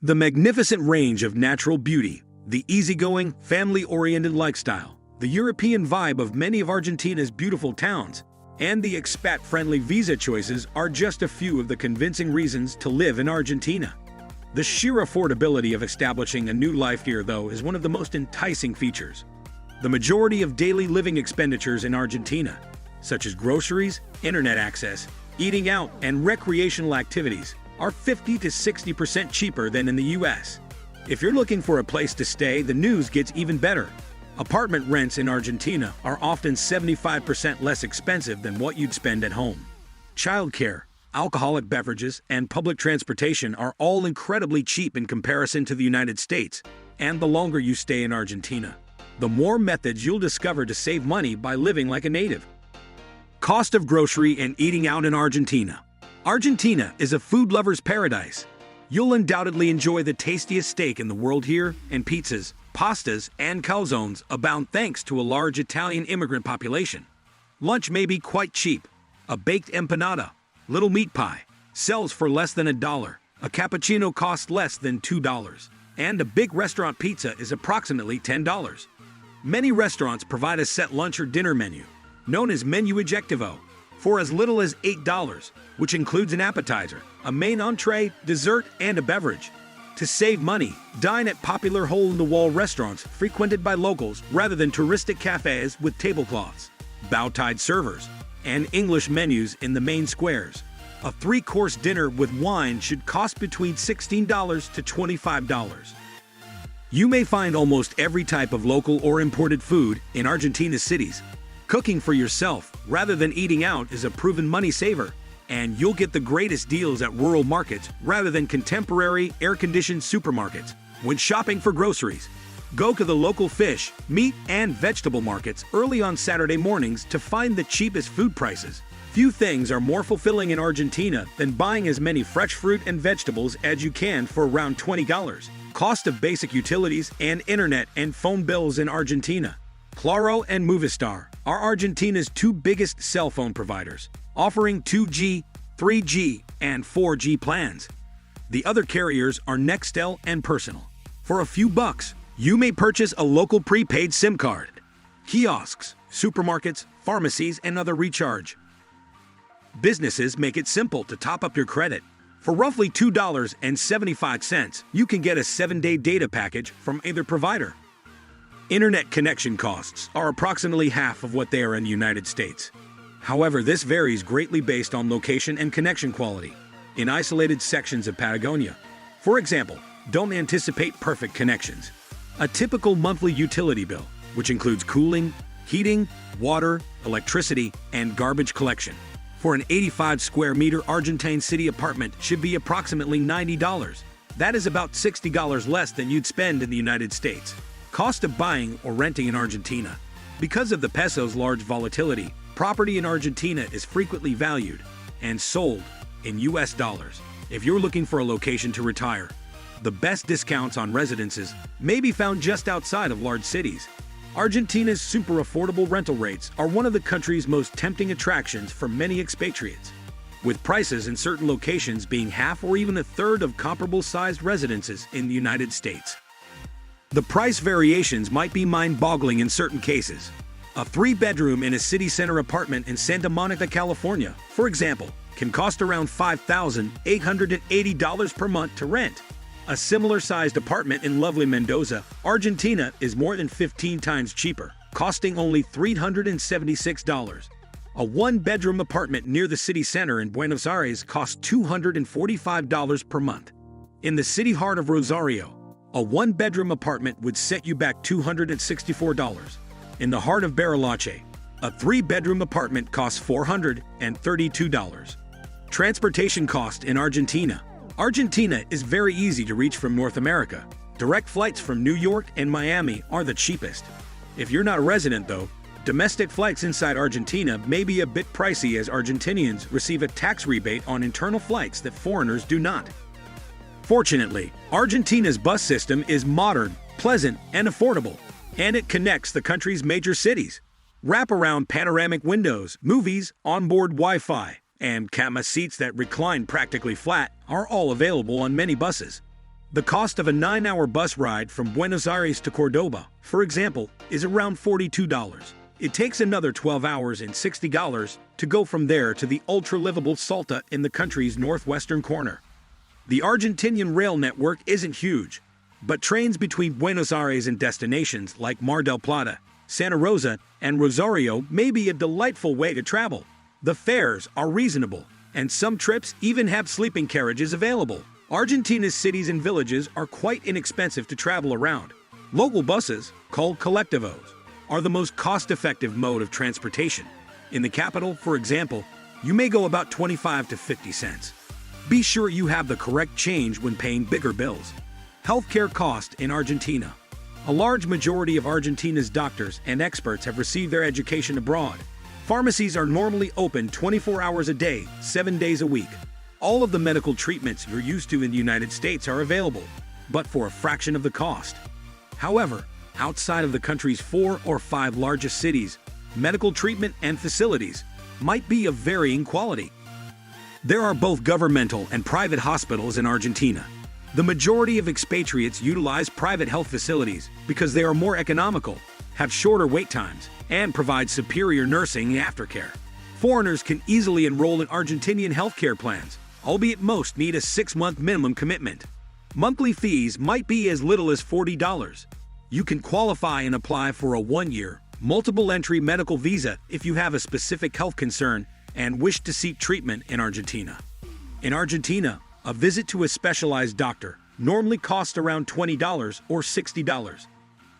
The magnificent range of natural beauty, the easygoing, family-oriented lifestyle, the European vibe of many of Argentina's beautiful towns, and the expat-friendly visa choices are just a few of the convincing reasons to live in Argentina. The sheer affordability of establishing a new life here, though, is one of the most enticing features. The majority of daily living expenditures in Argentina, such as groceries, internet access, eating out, and recreational activities, are 50 to 60% cheaper than in the US. If you're looking for a place to stay, the news gets even better. Apartment rents in Argentina are often 75% less expensive than what you'd spend at home. Childcare, alcoholic beverages, and public transportation are all incredibly cheap in comparison to the United States, and the longer you stay in Argentina, the more methods you'll discover to save money by living like a native. Cost of grocery and eating out in Argentina. Argentina is a food lover's paradise. You'll undoubtedly enjoy the tastiest steak in the world here, and pizzas, pastas, and calzones abound thanks to a large Italian immigrant population. Lunch may be quite cheap. A baked empanada, little meat pie, sells for less than $1. A cappuccino costs less than $2. And a big restaurant pizza is approximately $10. Many restaurants provide a set lunch or dinner menu, known as menu ejectivo, for as little as $8, which includes an appetizer, a main entree, dessert, and a beverage. To save money, dine at popular hole-in-the-wall restaurants frequented by locals rather than touristic cafes with tablecloths, bow-tied servers, and English menus in the main squares. A 3-course dinner with wine should cost between $16 to $25. You may find almost every type of local or imported food in Argentina's cities. Cooking for yourself rather than eating out is a proven money saver, and you'll get the greatest deals at rural markets rather than contemporary, air-conditioned supermarkets. When shopping for groceries, go to the local fish, meat, and vegetable markets early on Saturday mornings to find the cheapest food prices. Few things are more fulfilling in Argentina than buying as many fresh fruit and vegetables as you can for around $20. Cost of basic utilities and internet and phone bills in Argentina. Claro and Movistar are Argentina's two biggest cell phone providers, offering 2G, 3G, and 4G plans. The other carriers are Nextel and Personal. For a few bucks, you may purchase a local prepaid SIM card. Kiosks, supermarkets, pharmacies, and other recharge. Businesses make it simple to top up your credit. For roughly $2.75, you can get a 7-day data package from either provider. Internet connection costs are approximately half of what they are in the United States. However, this varies greatly based on location and connection quality. In isolated sections of Patagonia, for example, don't anticipate perfect connections. A typical monthly utility bill, which includes cooling, heating, water, electricity, and garbage collection, for an 85 square meter Argentine city apartment should be approximately $90. That is about $60 less than you'd spend in the United States. Cost of buying or renting in Argentina. Because of the peso's large volatility, property in Argentina is frequently valued and sold in US dollars. If you're looking for a location to retire, the best discounts on residences may be found just outside of large cities. Argentina's super affordable rental rates are one of the country's most tempting attractions for many expatriates, with prices in certain locations being half or even a third of comparable-sized residences in the United States. The price variations might be mind-boggling in certain cases. A 3-bedroom in a city center apartment in Santa Monica, California, for example, can cost around $5,880 per month to rent. A similar-sized apartment in lovely Mendoza, Argentina, is more than 15 times cheaper, costing only $376. A 1-bedroom apartment near the city center in Buenos Aires costs $245 per month. In the city heart of Rosario, a 1-bedroom apartment would set you back $264. In the heart of Bariloche, a 3-bedroom apartment costs $432. Transportation cost in Argentina. Argentina is very easy to reach from North America. Direct flights from New York and Miami are the cheapest. If you're not a resident, though, domestic flights inside Argentina may be a bit pricey as Argentinians receive a tax rebate on internal flights that foreigners do not. Fortunately, Argentina's bus system is modern, pleasant, and affordable, and it connects the country's major cities. Wraparound panoramic windows, movies, onboard Wi-Fi, and cama seats that recline practically flat are all available on many buses. The cost of a 9-hour bus ride from Buenos Aires to Cordoba, for example, is around $42. It takes another 12 hours and $60 to go from there to the ultra-livable Salta in the country's northwestern corner. The Argentinian rail network isn't huge, but trains between Buenos Aires and destinations like Mar del Plata, Santa Rosa, and Rosario may be a delightful way to travel. The fares are reasonable, and some trips even have sleeping carriages available. Argentina's cities and villages are quite inexpensive to travel around. Local buses, called colectivos, are the most cost-effective mode of transportation. In the capital, for example, you may go about 25 to 50 cents. Be sure you have the correct change when paying bigger bills. Healthcare cost in Argentina. A large majority of Argentina's doctors and experts have received their education abroad. Pharmacies are normally open 24 hours a day, 7 days a week. All of the medical treatments you're used to in the United States are available, but for a fraction of the cost. However, outside of the country's 4 or 5 largest cities, medical treatment and facilities might be of varying quality. There are both governmental and private hospitals in Argentina. The majority of expatriates utilize private health facilities because they are more economical, have shorter wait times, and provide superior nursing and aftercare. Foreigners can easily enroll in Argentinian healthcare plans, albeit most need a 6-month minimum commitment. Monthly fees might be as little as $40. You can qualify and apply for a 1-year, multiple-entry medical visa if you have a specific health concern and wish to seek treatment in Argentina. In Argentina, a visit to a specialized doctor normally costs around $20 or $60.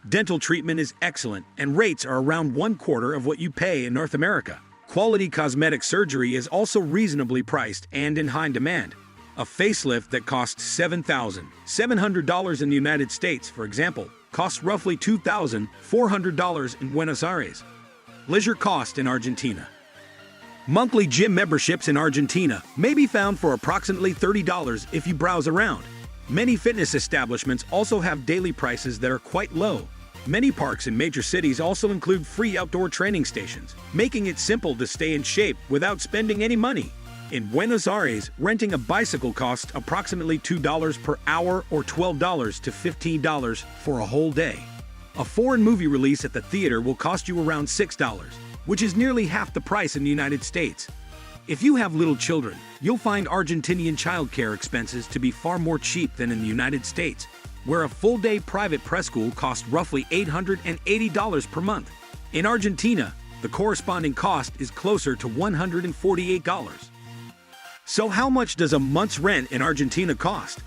Dental treatment is excellent, and rates are around 1/4 of what you pay in North America. Quality cosmetic surgery is also reasonably priced and in high demand. A facelift that costs $7,700 in the United States, for example, costs roughly $2,400 in Buenos Aires. Leisure cost in Argentina. Monthly gym memberships in Argentina may be found for approximately $30 if you browse around. Many fitness establishments also have daily prices that are quite low. Many parks in major cities also include free outdoor training stations, making it simple to stay in shape without spending any money. In Buenos Aires, renting a bicycle costs approximately $2 per hour or $12 to $15 for a whole day. A foreign movie release at the theater will cost you around $6, which is nearly half the price in the United States. If you have little children, you'll find Argentinian childcare expenses to be far more cheap than in the United States, where a full-day private preschool costs roughly $880 per month. In Argentina, the corresponding cost is closer to $148. So how much does a month's rent in Argentina cost?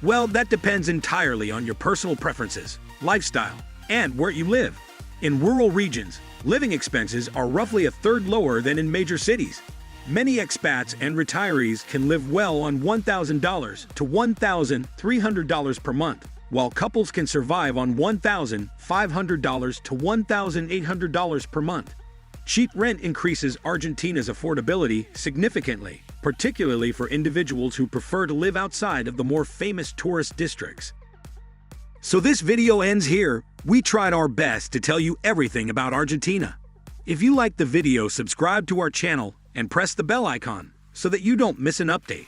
Well, that depends entirely on your personal preferences, lifestyle, and where you live. In rural regions, living expenses are roughly a third lower than in major cities. Many expats and retirees can live well on $1,000 to $1,300 per month, while couples can survive on $1,500 to $1,800 per month. Cheap rent increases Argentina's affordability significantly, particularly for individuals who prefer to live outside of the more famous tourist districts. So this video ends here. We tried our best to tell you everything about Argentina. If you liked the video, subscribe to our channel and press the bell icon so that you don't miss an update.